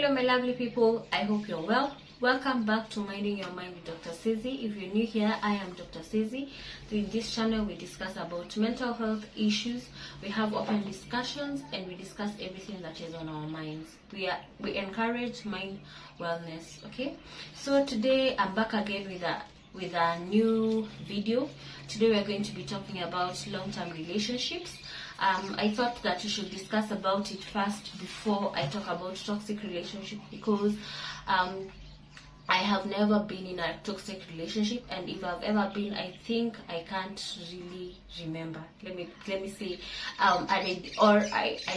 Hello my lovely people, I hope you're well. Welcome back to Minding Your Mind with Dr. Sizi. If you're new here, I am Dr. Sizi. So in this channel we discuss about mental health issues, we have open discussions, and we discuss everything that is on our minds. We encourage mind wellness, okay? So today I'm back again with a new video. Today we are going to be talking about long-term relationships. I thought that we should discuss about it first before I talk about toxic relationship, because I have never been in a toxic relationship, and if I've ever been, I think I can't really remember. Let me say, I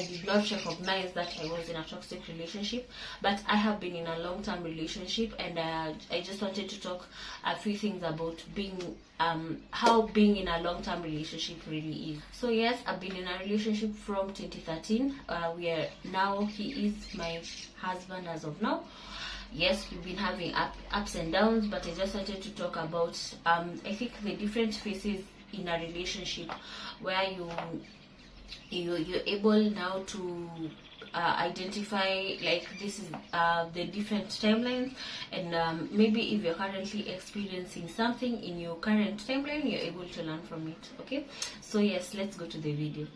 did not recognize that I was in a toxic relationship, but I have been in a long-term relationship, and I just wanted to talk a few things about being how being in a long-term relationship really is. So yes, I've been in a relationship from 2013. He is my husband as of now. Yes, we've been having ups and downs, but I just wanted to talk about I think the different phases in a relationship where you're able now to identify, like, this is the different timelines, and maybe if you're currently experiencing something in your current timeline, you're able to learn from it. Okay, so yes, let's go to the video.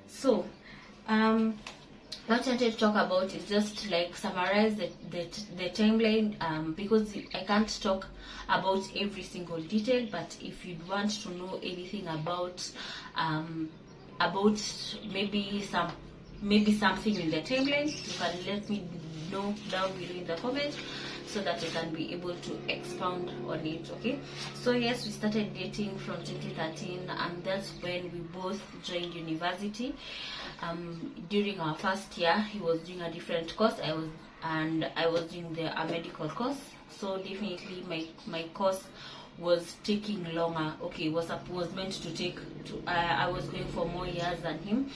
So, what I wanted to talk about is just like summarize the timeline, because I can't talk about every single detail, but if you want to know anything about maybe something in the timeline, you can let me know down below in the comments, so that I can be able to expound on it. Okay, so yes, we started dating from 2013, and that's when we both joined university. During our first year, he was doing a different course, I was doing a medical course. So definitely my course was taking longer. Okay, was meant to take I was going for more years than him.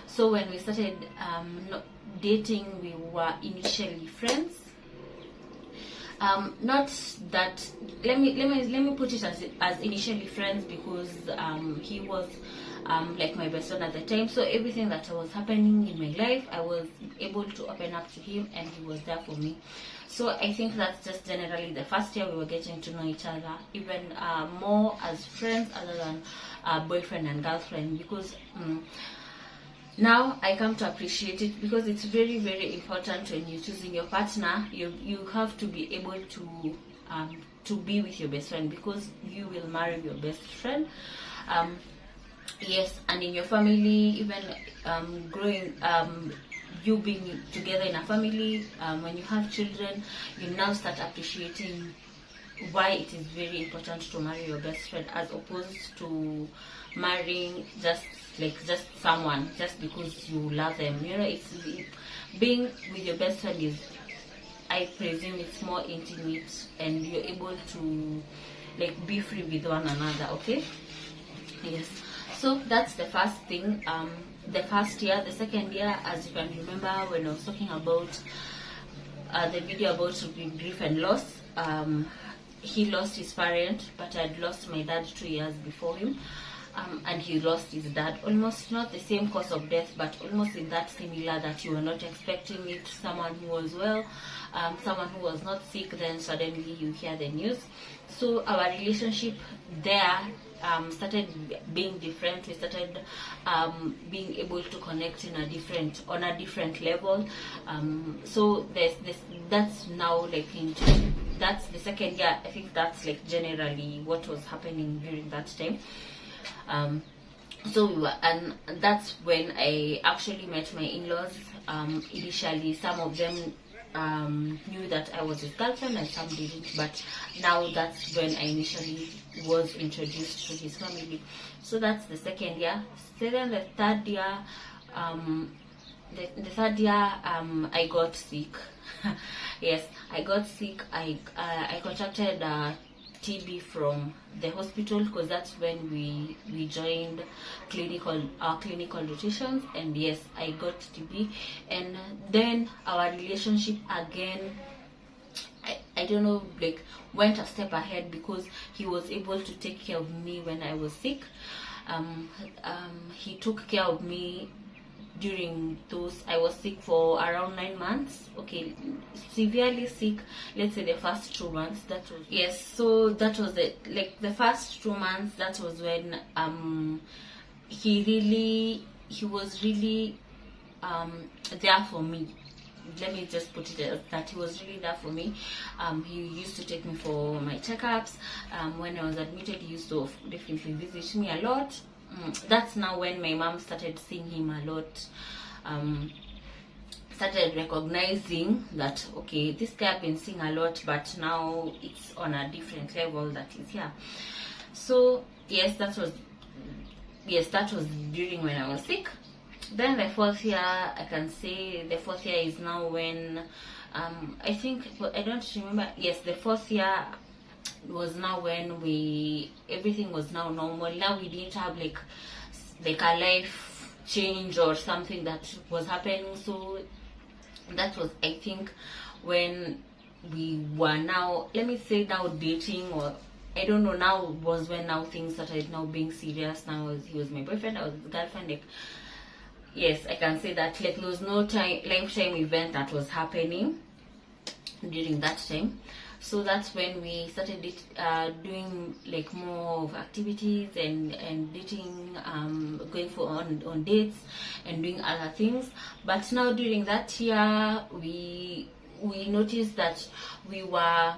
So when we started dating, we were initially friends. Not that, let me put it as initially friends, because he was like my best friend at the time. So everything that was happening in my life, I was able to open up to him, and he was there for me. So I think that's just generally the first year we were getting to know each other, even more as friends other than boyfriend and girlfriend, because now I come to appreciate it, because it's very, very important when you're choosing your partner. You have to be able to be with your best friend, because you will marry your best friend. Yes, and in your family, even growing, you being together in a family, when you have children, you now start appreciating why it is very important to marry your best friend, as opposed to marrying just someone just because you love them. Being with your best friend is, I presume, it's more intimate, and you're able to be free with one another. Okay, yes. So that's the first thing. The first year. The second year, as you can remember when I was talking about the video about grief and loss, he lost his parent, but I'd lost my dad 2 years before him. And he lost his dad, almost not the same cause of death, but almost in that similar, that you were not expecting it. Someone who was well, someone who was not sick, then suddenly you hear the news. So our relationship there started being different. We started being able to connect on a different level. So that's now that's the second year. I think that's generally what was happening during that time. So we were, and that's when I actually met my in-laws. Initially, some of them knew that I was his girlfriend, and some didn't, but now that's when I initially was introduced to his family. So that's the second year. Then the third year, I got sick. Yes, I got sick. I contracted TB from the hospital, because that's when we joined our clinical rotations, and yes, I got TB. And then our relationship again, I don't know, like went a step ahead because he was able to take care of me when I was sick. He took care of me during those, I was sick for around 9 months. Okay, severely sick. Let's say the first 2 months. That was, yes. So that was it. Like the first 2 months. That was when he was really there for me. Let me just put it as that. He was really there for me. He used to take me for my checkups. When I was admitted, he used to definitely visit me a lot. That's now when my mom started seeing him a lot. Started recognizing that, okay, this guy I've been seeing a lot, but now it's on a different level that he's here. So yes, that was during when I was sick. Then the fourth year, I can say the fourth year is now when I think, I don't remember. Yes, the fourth year was now when everything was now normal. Now we didn't have like a life change or something that was happening. So that was, I think, when we were now, let me say now, dating, or I don't know, now was when now things started now being serious. Now he was my boyfriend, I was his girlfriend. Like, yes, I can say that. Like, there was no lifetime event that was happening during that time. So that's when we started doing like more of activities and dating, going for on dates and doing other things. But now during that year, we noticed that we were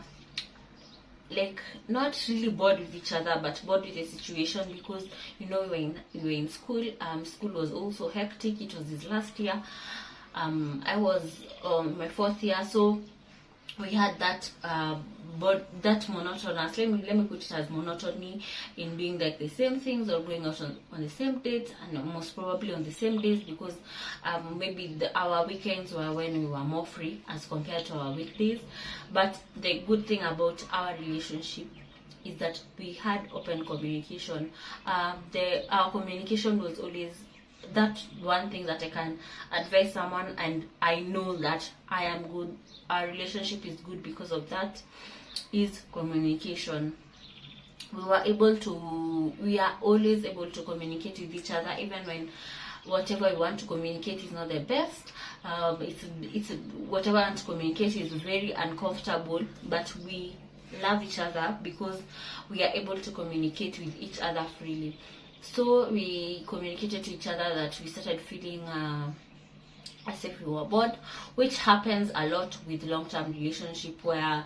like not really bored with each other, but bored with the situation, because we were in school. School was also hectic. It was his last year. I was my fourth year, so we had that that monotonous, let me put it as monotony, in doing like the same things or going out on the same dates, and most probably on the same days, because maybe our weekends were when we were more free as compared to our weekdays. But the good thing about our relationship is that we had open communication. Our communication was always that one thing that I can advise someone, and I know that I am good, our relationship is good because of that, is communication. We are always able to communicate with each other, even when whatever we want to communicate is not the best. It's whatever we want to communicate is very uncomfortable, but we love each other because we are able to communicate with each other freely. So we communicated to each other that we started feeling as if we were bored, which happens a lot with long-term relationship, where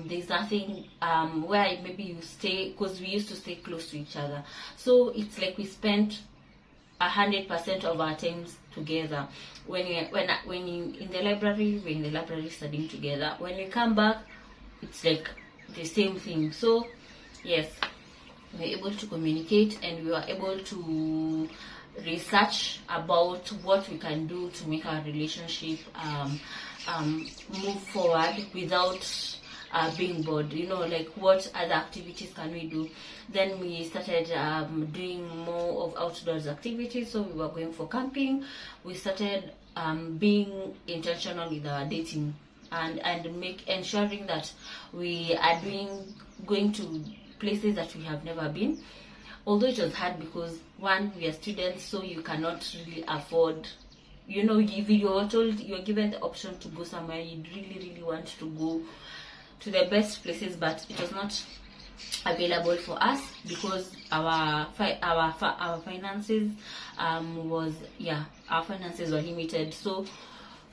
there's nothing where maybe you stay, because we used to stay close to each other. So it's like we spent 100% of our times together. When you in the library, we're in the library studying together. When we come back, it's like the same thing. So yes, we were able to communicate, and we were able to research about what we can do to make our relationship move forward without being bored. Like what other activities can we do? Then we started doing more of outdoors activities. So we were going for camping. We started being intentional with our dating, and ensuring that we are going to places that we have never been. Although it was hard because, one, we are students, so you cannot really afford, if you were told, you were given the option to go somewhere, you really want to go to the best places, but it was not available for us because our finances our finances were limited. So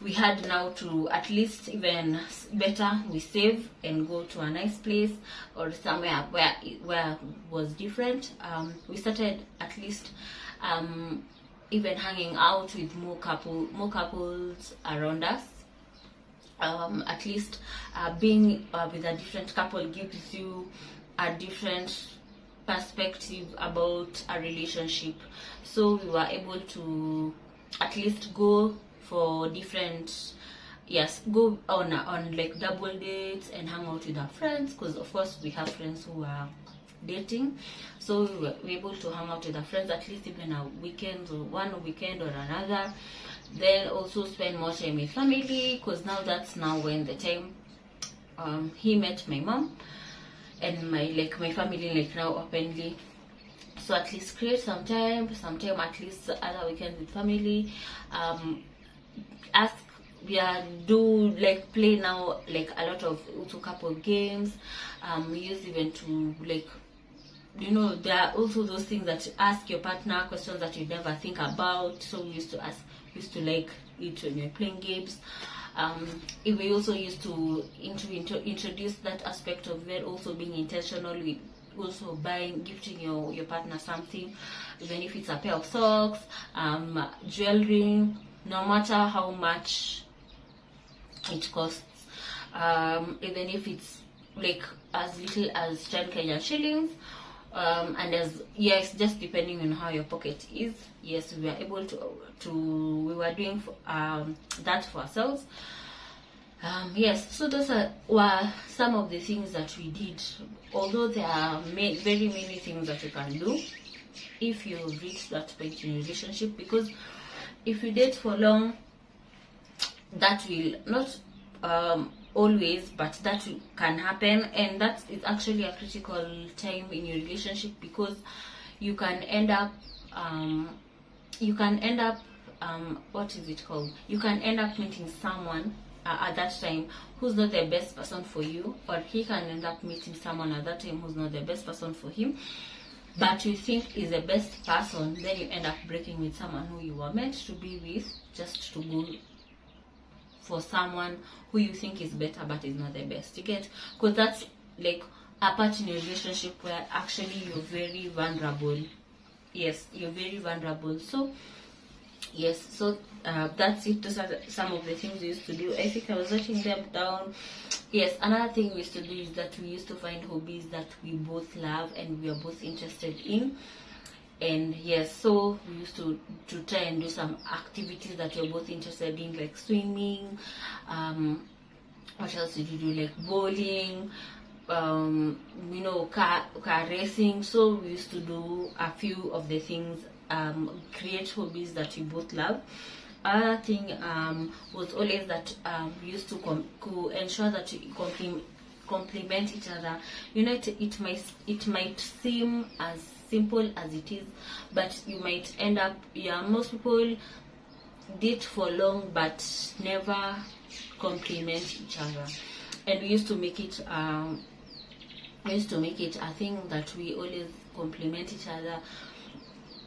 we had now to, at least even better, we save and go to a nice place or somewhere where was different. We started at least even hanging out with more couples around us. At least being with a different couple gives you a different perspective about a relationship. So we were able to at least go for different, go on like double dates and hang out with our friends, because of course we have friends who are dating. So we were able to hang out with our friends at least even a weekend, or one weekend or another. Then also spend more time with family, because now that's when the time he met my mom and my family now openly. So at least create some time at least other weekends with family. Ask do play now a lot of also couple games. We use even to there are also those things that you ask your partner, questions that you never think about. So we used to it when you're playing games. We also used to introduce that aspect of it, also being intentional with also gifting your partner something, even if it's a pair of socks, jewelry, no matter how much it costs, even if it's as little as 10 Kenyan shillings, and just depending on how your pocket is. Yes, we were able we were doing that for ourselves. Yes, so those were some of the things that we did, although there are very many things that you can do if you reach that point in a relationship, because if you date for long, that will not always, but that can happen, and that is actually a critical time in your relationship, because you can end up what is it called? You can end up meeting someone at that time who's not the best person for you, or he can end up meeting someone at that time who's not the best person for him, but you think is the best person. Then you end up breaking with someone who you were meant to be with just to go for someone who you think is better but is not the best. You get? Because that's a part in your relationship where actually you're very vulnerable. Yes, you're very vulnerable. So yes, so that's it. Those are some of the things we used to do. I think I was writing them down. Yes, another thing we used to do is that we used to find hobbies that we both love and we are both interested in. And yes, so we used to try and do some activities that we're both interested in, like swimming. What else did you do? Like bowling, car racing. So we used to do a few of the things, create hobbies that we both love. Other thing was always that we used to ensure that we complement each other. It might seem as simple as it is, but you might end up, most people date for long but never complement each other. And we used to make it a thing that we always compliment each other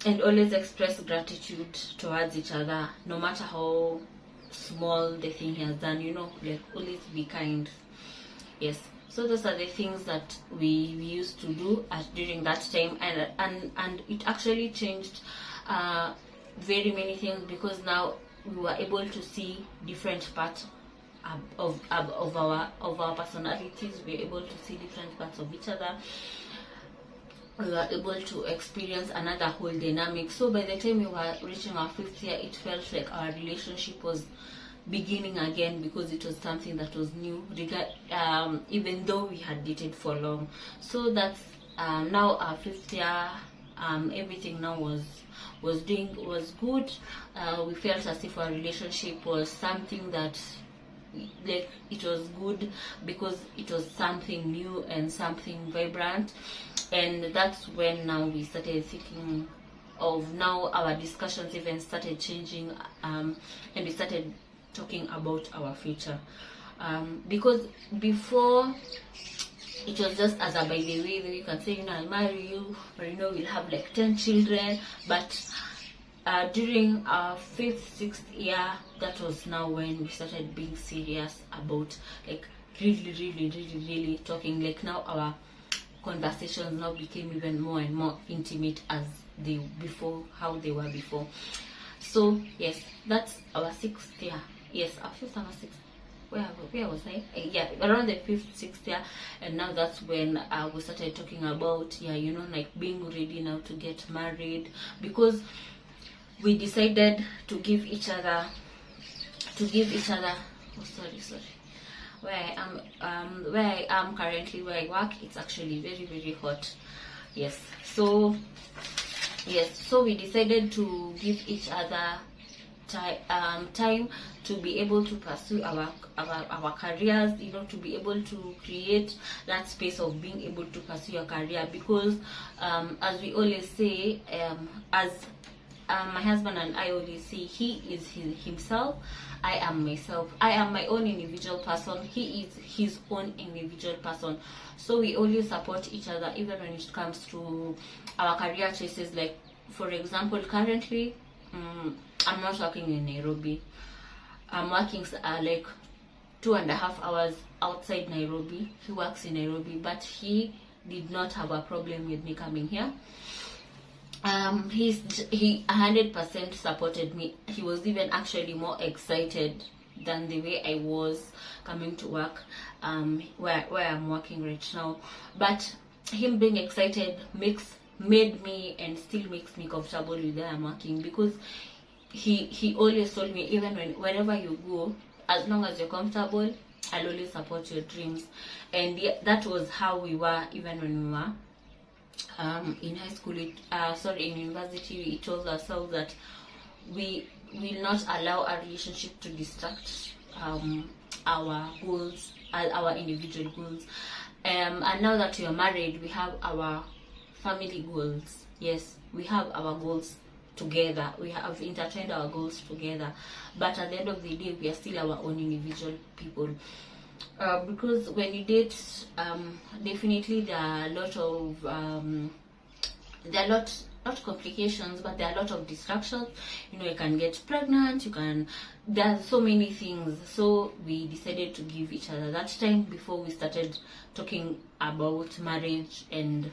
and always express gratitude towards each other, no matter how small the thing he has done. Always be kind. Yes, so those are the things that we used to do during that time, and it actually changed very many things, because now we were able to see different parts of our personalities. We were able to see different parts of each other. We were able to experience another whole dynamic. So by the time we were reaching our 5th year, it felt like our relationship was beginning again, because it was something that was new, even though we had dated for long. So that's now our 5th year. Everything now was good. We felt as if our relationship was something that it was good, because it was something new and something vibrant. And that's when now we started thinking of, now our discussions even started changing, and we started talking about our future, because before it was just as a by the way, then you can say, I'll marry you, or we'll have 10 children. But during our 5th, 6th year, that was now when we started being serious about really talking. Now our conversations now became even more and more intimate as how they were before. So yes, that's our 6th year. Yes, our 5th and our 6th. Where was I? Yeah, around the 5th, 6th year. And now that's when we started talking about being ready now to get married, because we decided to give each other where I am currently, where I work, it's actually very hot. Yes, so we decided to give each other time to be able to pursue our careers, to be able to create that space of being able to pursue your career. Because as we always say, as my husband and I always say, he is himself, I am myself. I am my own individual person, he is his own individual person. So we always support each other, even when it comes to our career choices. Like, for example, currently I'm not working in Nairobi. I'm working like 2.5 hours outside Nairobi. He works in Nairobi, but he did not have a problem with me coming here. He 100% supported me. He was even actually more excited than the way I was coming to work where I'm working right now. But him being excited made me and still makes me comfortable with where I'm working, because he always told me, even wherever you go, as long as you're comfortable, I'll always support your dreams. And that was how we were even when we were in high school. In university, we told ourselves that we will not allow our relationship to distract our goals, our individual goals. And now that we are married, we have our family goals. Yes, we have our goals together. We have intertwined our goals together, but at the end of the day, we are still our own individual people. Because when you date, definitely there are a lot of not complications, but there are a lot of distractions. You can get pregnant, there are so many things. So we decided to give each other that time before we started talking about marriage and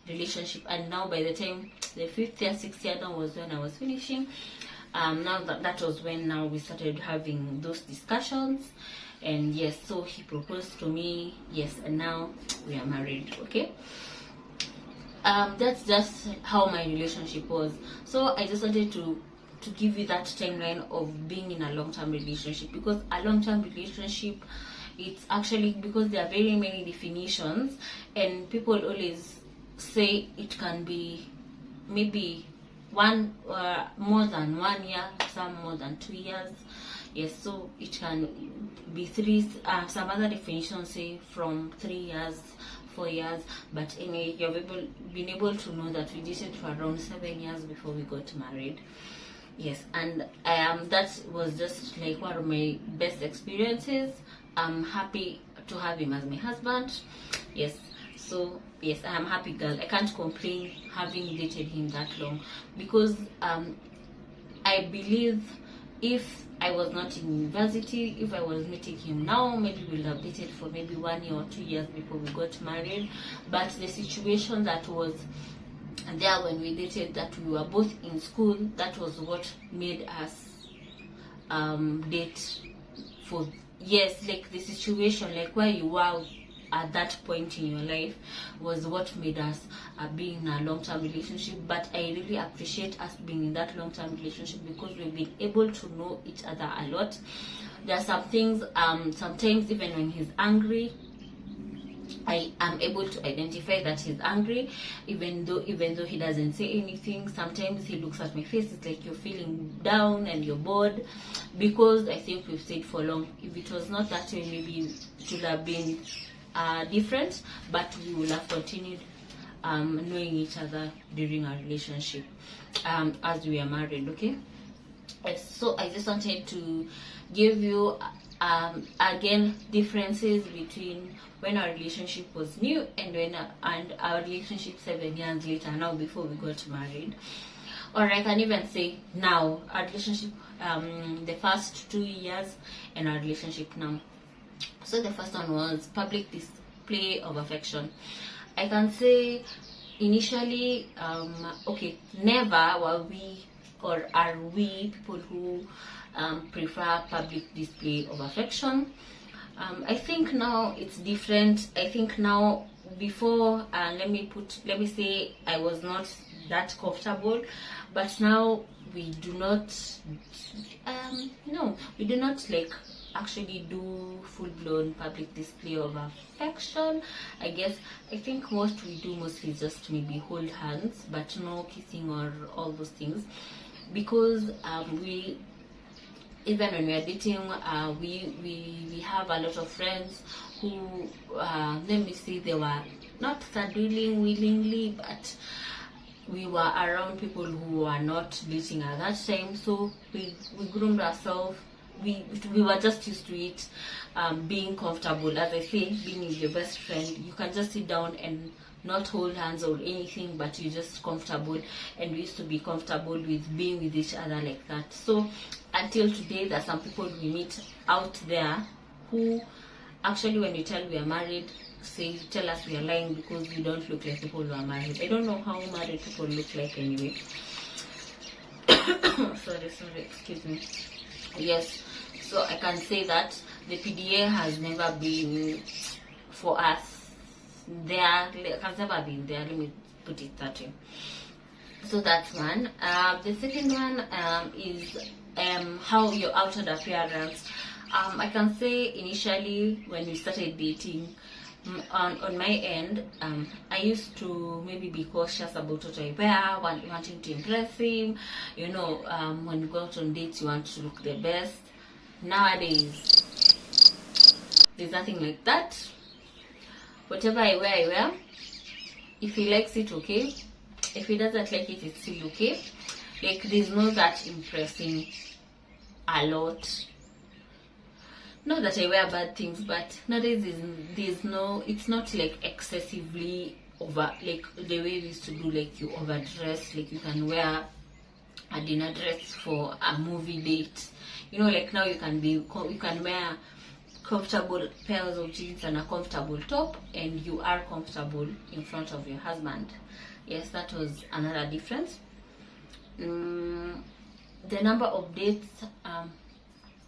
relationship. And now, by the time the 5th year, 6th year now was when I was finishing. Now that was when now we started having those discussions. And yes, so he proposed to me, yes, and now we are married. Okay, that's just how my relationship was. So I just wanted to give you that timeline of being in a long-term relationship, because a long-term relationship, it's actually, because there are very many definitions, and people always say it can be maybe more than 1 year, some more than 2 years. Yes, so it can be 3. Some other definitions say from 3 years, 4 years. But anyway, you've been able to know that we dated for around 7 years before we got married. Yes, and that was just like one of my best experiences. I'm happy to have him as my husband. Yes, so yes, I'm happy girl. I can't complain having dated him that long, because I believe if I was not in university, if I was meeting him now, maybe we would have dated for maybe 1 year or 2 years before we got married. But the situation that was there when we dated, that we were both in school, that was what made us date for years. Like the situation, like where you were at that point in your life, was what made us be in a long-term relationship. But I really appreciate us being in that long-term relationship, because we've been able to know each other a lot. There are some things, sometimes even when he's angry, I am able to identify that he's angry, even though he doesn't say anything. Sometimes he looks at my face, it's like you're feeling down and you're bored, because I think we've stayed for long. If it was not that way, maybe it should have been different, but we will have continued knowing each other during our relationship as we are married. Okay, so I just wanted to give you again differences between when our relationship was new and our relationship 7 years later, now before we got married. Or I can even say now, our relationship, the first 2 years, and our relationship now. So the first one was public display of affection. I can say initially, never were we, or are we, people who prefer public display of affection. I think now it's different. I think now, before, let me say I was not that comfortable, but now we do not like actually do full-blown public display of affection. I think what we do mostly is just maybe hold hands, but no kissing or all those things, because we even when we are dating, we have a lot of friends who, let me see, they were not settling willingly, but we were around people who were not dating at that time, so we groomed ourselves. We were just used to it, being comfortable. As I say, being with your best friend, you can just sit down and not hold hands or anything, but you're just comfortable, and we used to be comfortable with being with each other like that. So until today, there are some people we meet out there who actually, when you tell we are married, tell us we are lying because we don't look like people who are married. I don't know how married people look like anyway. sorry, excuse me. Yes, so I can say that the PDA has never been for us there. It has never been there. Let me put it that way. So that's one. The second one is how your outward appearance. I can say initially when we started dating, on my end, I used to maybe be cautious about what I wear, wanting to impress him. When you go out on dates, you want to look the best. Nowadays, there's nothing like that. Whatever I wear. If he likes it, okay. If he doesn't like it, it's still okay. Like, there's no that impressing a lot. Not that I wear bad things, but nowadays it's not like excessively over, like the way we used to do, like you overdress, like you can wear a dinner dress for a movie date. Like now you can wear comfortable pairs of jeans and a comfortable top, and you are comfortable in front of your husband. Yes, that was another difference. The number of dates,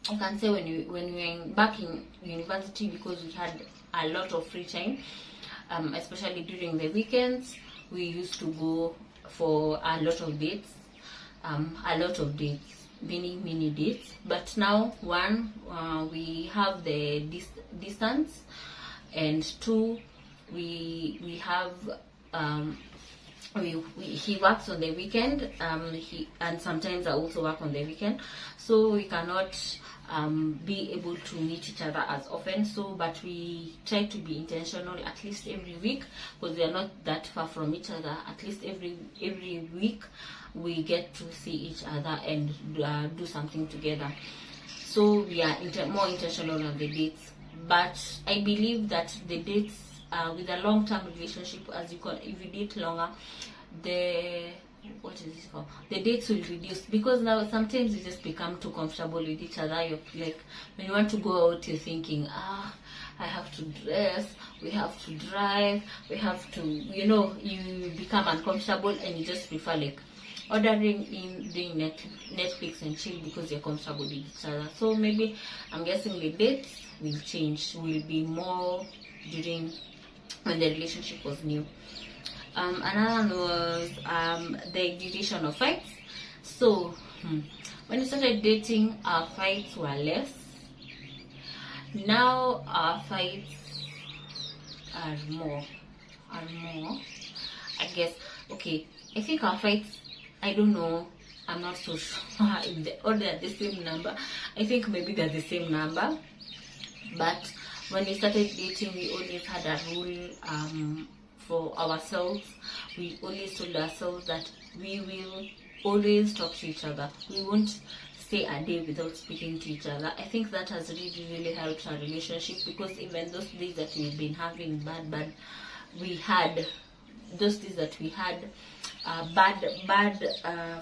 I can say when we were back in university, because we had a lot of free time, especially during the weekends, we used to go for a lot of dates, many dates. But now, one, we have the distance, and two, we have he works on the weekend, and sometimes I also work on the weekend, so we cannot be able to meet each other as often. But we try to be intentional at least every week, because we are not that far from each other. At least every week we get to see each other and do something together. So we are more intentional on the dates. But I believe that the dates, with a long-term relationship, if you date longer, the dates will reduce, because now sometimes you just become too comfortable with each other. You're like, when you want to go out, you're thinking, I have to dress, we have to drive, we have to, you become uncomfortable, and you just prefer like ordering in, doing Netflix and chill, because you're comfortable with each other. So maybe I'm guessing the dates will change, will be more during when the relationship was new. Another was the duration of fights. So when we started dating, our fights were less. Now our fights are more. I guess. Okay, I think our fights, I don't know, I'm not so sure if they're the same number. I think maybe they're the same number. But when we started dating, we always had a rule for ourselves. We always told ourselves that we will always talk to each other. We won't stay a day without speaking to each other. I think that has really helped our relationship, because even those days that we've been having bad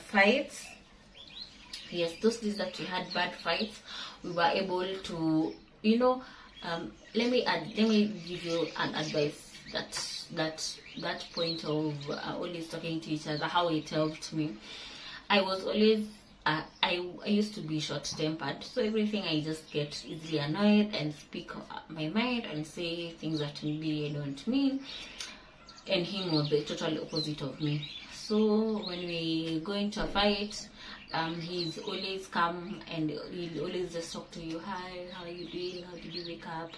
fights. Yes, those days that we had bad fights, we were able to, let me give you an advice, that point of always talking to each other, how it helped me. I was always I used to be short-tempered, so everything I just get easily annoyed and speak my mind and say things that maybe I don't mean. And him was the total opposite of me. So when we go into a fight, he's always calm, and he'll always just talk to you. Hi, how are you doing? How did you wake up?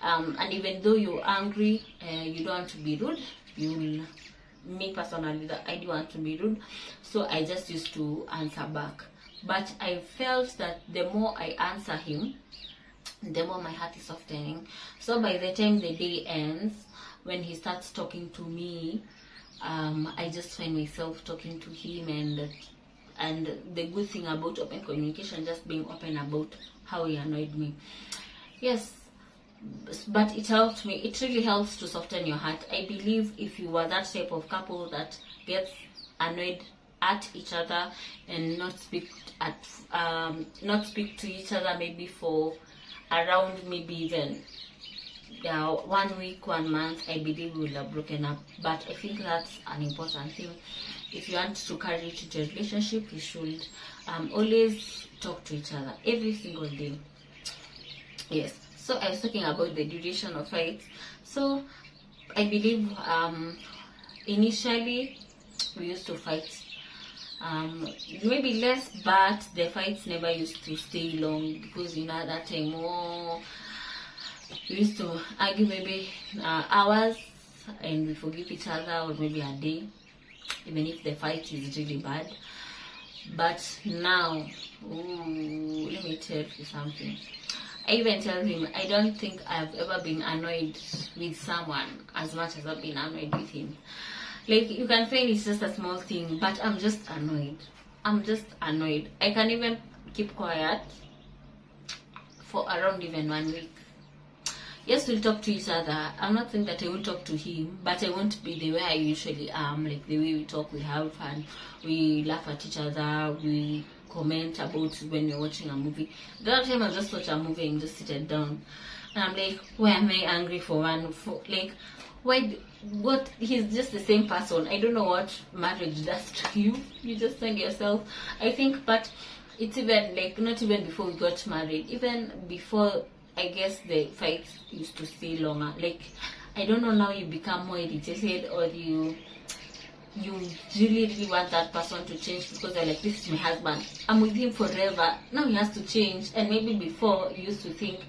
And even though you're angry, you don't want to be rude. Me personally, I do want to be rude, so I just used to answer back. but I felt that the more I answer him, the more my heart is softening. So by the time the day ends, when he starts talking to me, I just find myself talking to him, and the good thing about open communication, just being open about how he annoyed me. Yes, but it helped me. It really helps to soften your heart. I believe if you are that type of couple that gets annoyed at each other and not speak to each other maybe for around maybe even 1 week, 1 month, I believe we will have broken up. But I think that's an important thing. If you want to carry it into a relationship, you should always talk to each other every single day. Yes. So I was talking about the duration of fights. So I believe initially we used to fight maybe less, but the fights never used to stay long, because at that time we used to argue maybe hours, and we forgive each other, or maybe a day, even if the fight is really bad. But now, let me tell you something. I even tell him I don't think I've ever been annoyed with someone as much as I've been annoyed with him. Like, you can find it's just a small thing, but I'm just annoyed. I can even keep quiet for around even 1 week. Yes, we'll talk to each other. I'm not saying that I won't talk to him, but I won't be the way I usually am. Like, the way we talk, we have fun, we laugh at each other, we comment about when you're watching a movie. The other time I just watched a movie and just sit down, and I'm like, why am I angry for like, why? What? He's just the same person. I don't know what marriage does to you. You just find yourself, I think. But it's even like, not even before we got married, even before, I guess the fights used to stay longer. Like, I don't know, now you become more irritated, or you really want that person to change, because they're like, this is my husband, I'm with him forever. Now he has to change. And maybe before you used to think,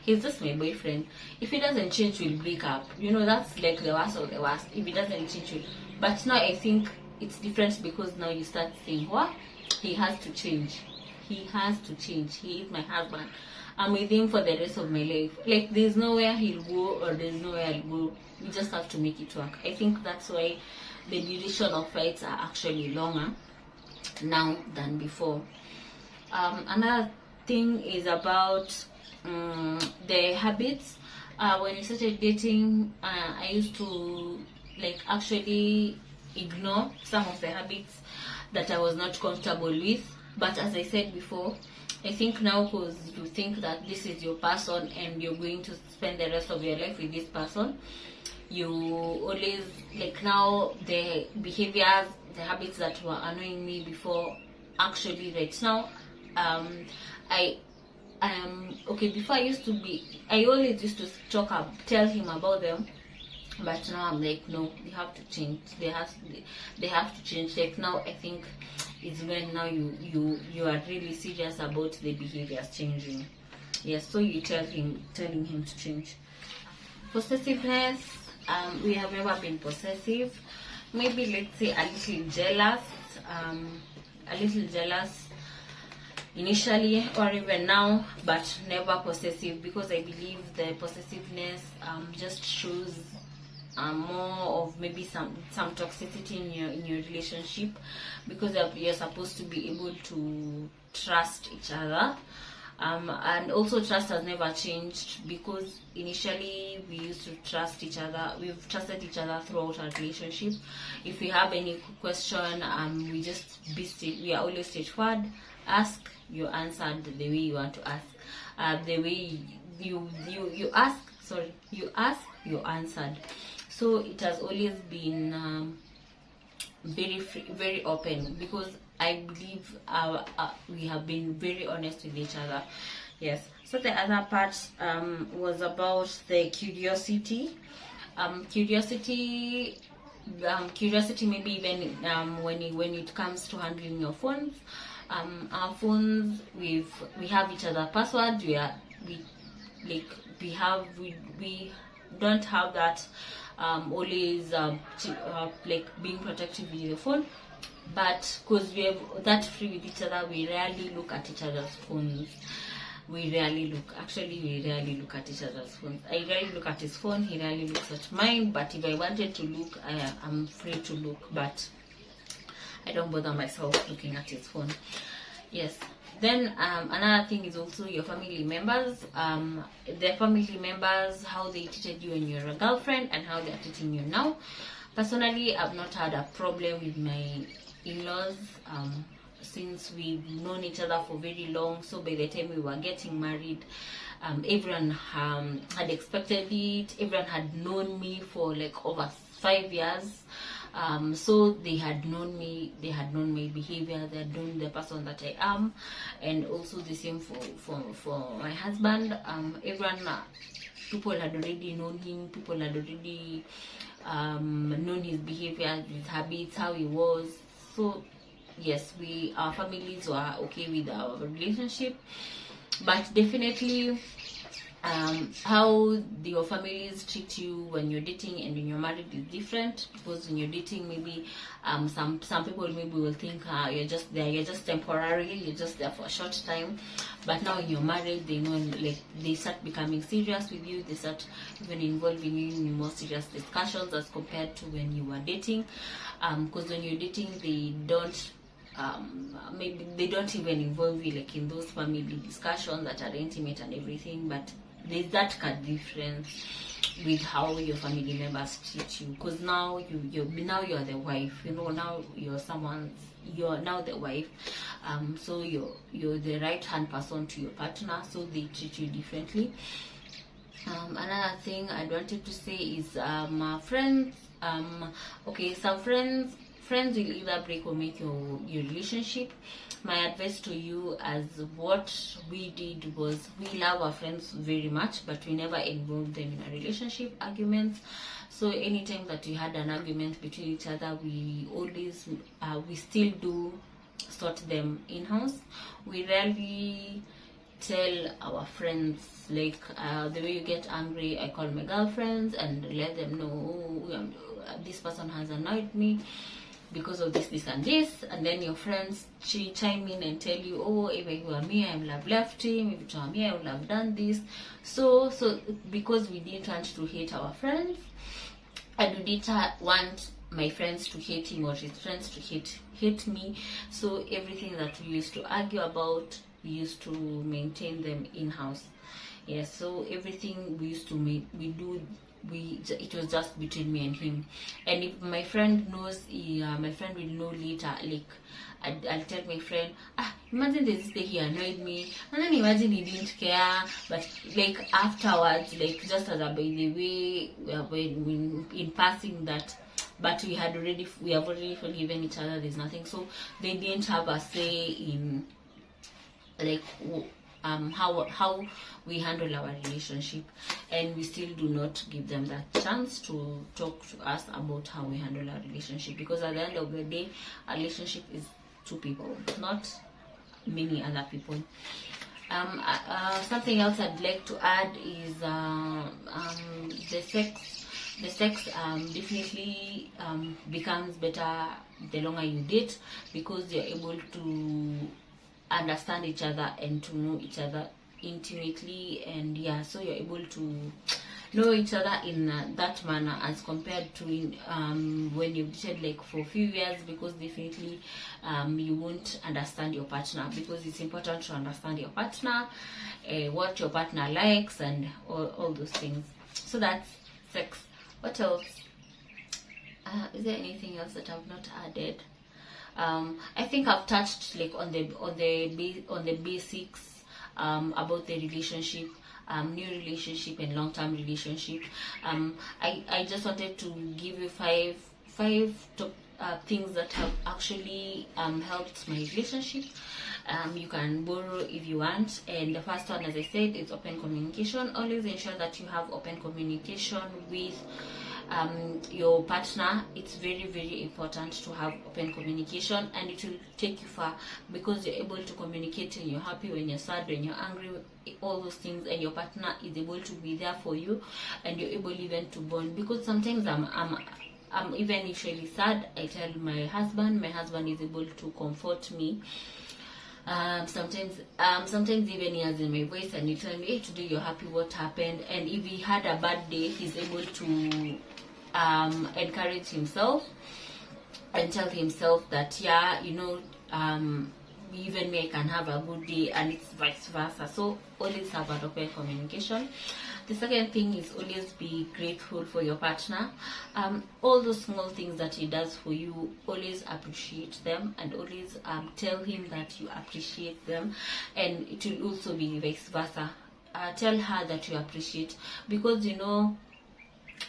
he's just my boyfriend, if he doesn't change we'll break up. That's like the worst of the worst. If he doesn't change, but now I think it's different, because now you start saying, what? He has to change. He is my husband. I'm with him for the rest of my life. Like, there's nowhere he'll go, or there's nowhere I'll go. We just have to make it work. I think that's why the duration of fights are actually longer now than before. Another thing is about the habits. When we started dating, I used to actually ignore some of the habits that I was not comfortable with. But as I said before, I think now, because you think that this is your person and you're going to spend the rest of your life with this person, you always, now the behaviors, the habits that were annoying me before, actually right now, before I always used to tell him about them, but now I'm like, no, they have to change. They have to change. Like, now I think it's when now you are really serious about the behaviors changing. Yes, so you telling him to change. Possessiveness. We have never been possessive. Maybe, let's say, a little jealous initially, or even now, but never possessive, because I believe the possessiveness just shows more of maybe some toxicity in your relationship, because you're supposed to be able to trust each other. And also, trust has never changed, because initially we used to trust each other. We've trusted each other throughout our relationship. If we have any question, we are always straightforward. Ask, you answered the way you want to ask. The way you ask, you answered. So it has always been very free, very open, because I believe we have been very honest with each other. Yes. So the other part was about the curiosity. Curiosity, maybe even when it comes to handling your phones. Our phones, we have each other password. We don't have that always being protective with your phone. but because we have that free with each other, we rarely look at each other's phones. We rarely look at each other's phones. I rarely look at his phone, he rarely looks at mine, but if I wanted to look, I'm free to look, but I don't bother myself looking at his phone. Yes. Then another thing is also your family members. Their family members, how they treated you when you were a girlfriend and how they are treating you now. Personally, I've not had a problem with my in-laws since we've known each other for very long. So by the time we were getting married, everyone had expected it. Everyone had known me for like over 5 years. So they had known me, they had known my behavior, they had known the person that I am, and also the same for my husband. Everyone, people had already known him, people had already known his behavior, his habits, how he was. So yes, our families were okay with our relationship, but definitely how your families treat you when you're dating and when you're married is different, because when you're dating, maybe some people maybe will think you're just there, you're just temporary, you're just there for a short time, but now when you're married, they know, like, they start becoming serious with you, they start even involving you in more serious discussions as compared to when you were dating, because when you're dating, they don't maybe they don't even involve you like in those family discussions that are intimate and everything, but there's that difference with how your family members treat you, because now you're the wife, now you're now the wife, so you're the right hand person to your partner, so they treat you differently. Another thing I wanted to say is friends. Okay, some friends will either break or make your relationship. My advice to you, as what we did was, we love our friends very much, but we never involved them in a relationship arguments. So anytime that we had an argument between each other, we always we still do sort them in-house. We rarely tell our friends, like the way you get angry, I call my girlfriends and let them know, this person has annoyed me because of this and this, and then your friends chime in and tell you, oh, if it were me, I would have left him, if it were me, I would have done this. So because we didn't want to hate our friends, and we didn't want my friends to hate him or his friends to hate me, so everything that we used to argue about, we used to maintain them in-house. Yes, so everything we used to it was just between me and him. And if my friend knows, my friend will know later, like I'll tell my friend, imagine this day he annoyed me, and then imagine he didn't care, but like afterwards, like just as a by the way, in passing that, but we have already forgiven each other, there's nothing. So they didn't have a say in like how we handle our relationship, and we still do not give them that chance to talk to us about how we handle our relationship, because at the end of the day, our relationship is two people, not many other people. Something else I'd like to add is the sex definitely becomes better the longer you date, because you're able to understand each other and to know each other intimately, and so you're able to know each other in that manner as compared to when you've dated like for a few years, because definitely you won't understand your partner, because it's important to understand your partner, what your partner likes, and all those things. So that's sex. What else? Is there anything else that I've not added? I think I've touched like on the basics about the relationship, new relationship and long-term relationship. I just wanted to give you five top things that have actually helped my relationship. You can borrow if you want, and the first one, as I said, is open communication. Always ensure that you have open communication with your partner. It's very, very important to have open communication, and it will take you far, because you're able to communicate when you're happy, when you're sad, when you're angry, all those things, and your partner is able to be there for you, and you're able even to bond. Because sometimes I'm even usually sad, I tell my husband is able to comfort me. Sometimes even he has in my voice and he tell me, hey, today you're happy, what happened? And if he had a bad day, he's able to encourage himself and tell himself that, yeah, even me, I can have a good day, and it's vice versa. So always have an open communication. The second thing is always be grateful for your partner. All those small things that he does for you, always appreciate them, and always tell him that you appreciate them. And it will also be vice versa. Tell her that you appreciate, because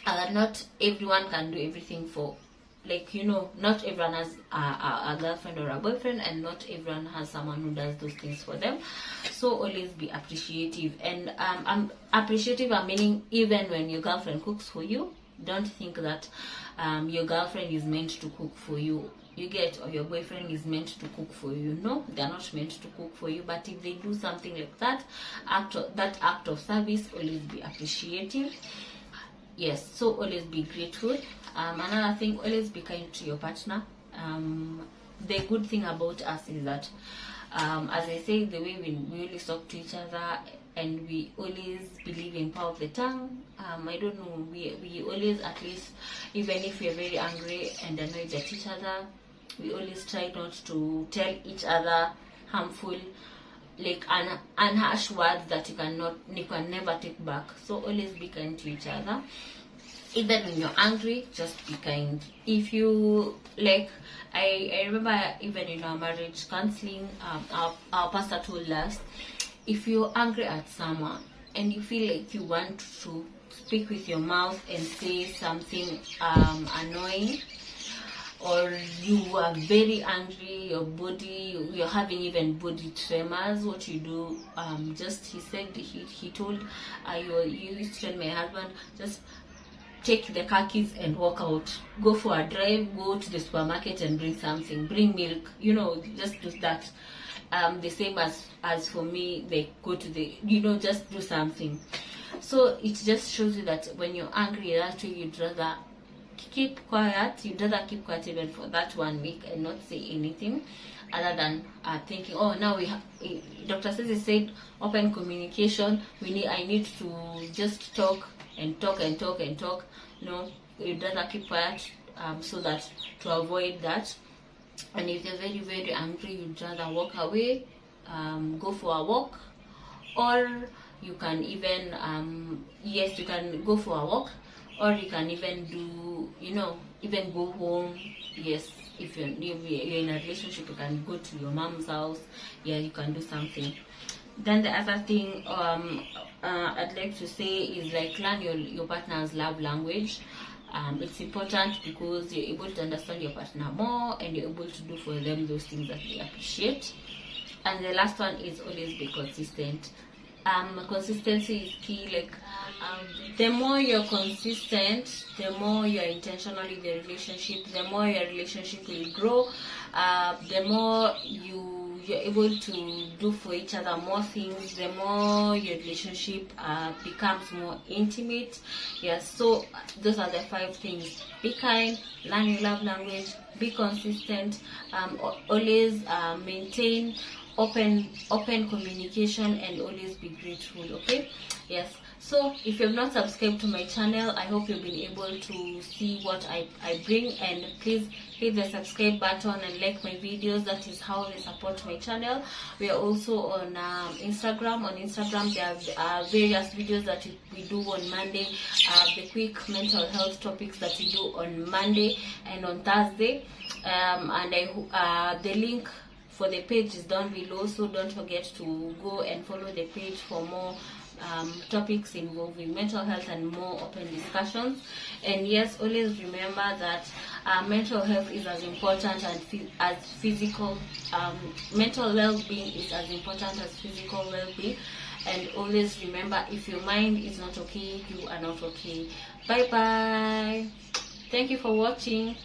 not everyone can do everything for, not everyone has a girlfriend or a boyfriend, and not everyone has someone who does those things for them. So always be appreciative. And I'm appreciative, I'm meaning even when your girlfriend cooks for you, don't think that your girlfriend is meant to cook for you, or your boyfriend is meant to cook for you. No, they're not meant to cook for you. But if they do something like that act of service, always be appreciative. Yes, so always be grateful. Another thing, always be kind to your partner. The good thing about us is that, as I say, the way we always talk to each other, and we always believe in power of the tongue. I don't know, we always, at least, even if we're very angry and annoyed at each other, we always try not to tell each other harmful, unharsh words that you can never take back. So always be kind to each other. Even when you're angry, just be kind. If you I remember even in our marriage counseling, our pastor told us, if you're angry at someone and you feel like you want to speak with your mouth and say something annoying, or you are very angry, you're having even body tremors, what you do, he told, you used to tell my husband, just take the car keys and walk out, go for a drive, go to the supermarket and bring something, bring milk, just do that. The same as for me, they go to just do something. So it just shows you that when you're angry, that way you'd rather keep quiet. You'd rather keep quiet even for that 1 week and not say anything, other than thinking, oh, now we have, Dr. Sesi said open communication, I need to just talk and talk and talk and talk. No, you'd rather keep quiet, so that to avoid that. And if you're very, very angry, you'd rather walk away, go for a walk, or you can even you can go for a walk, or you can even do, even go home. Yes, if you're in a relationship, you can go to your mom's house. Yeah, you can do something. Then the other thing I'd like to say is learn your partner's love language. It's important because you're able to understand your partner more, and you're able to do for them those things that they appreciate. And the last one is always be consistent. Consistency is key. The more you're consistent, the more you're intentional in the relationship, the more your relationship will grow, the more you're able to do for each other more things, the more your relationship becomes more intimate. Yes, so those are the 5 things. Be kind, learn your love language, be consistent, always maintain open communication, and always be grateful. Okay, yes. So if you have not subscribed to my channel, I hope you've been able to see what I bring, and please hit the subscribe button and like my videos. That is how you support my channel. We are also on Instagram. On Instagram there are various videos that we do on Monday, the quick mental health topics that we do on Monday and on Thursday, and the link for the page is down below, so don't forget to go and follow the page for more topics involving mental health and more open discussions. And yes, always remember that mental health is as important as physical. Mental well-being is as important as physical well-being. And always remember, if your mind is not okay, you are not okay. Bye bye. Thank you for watching.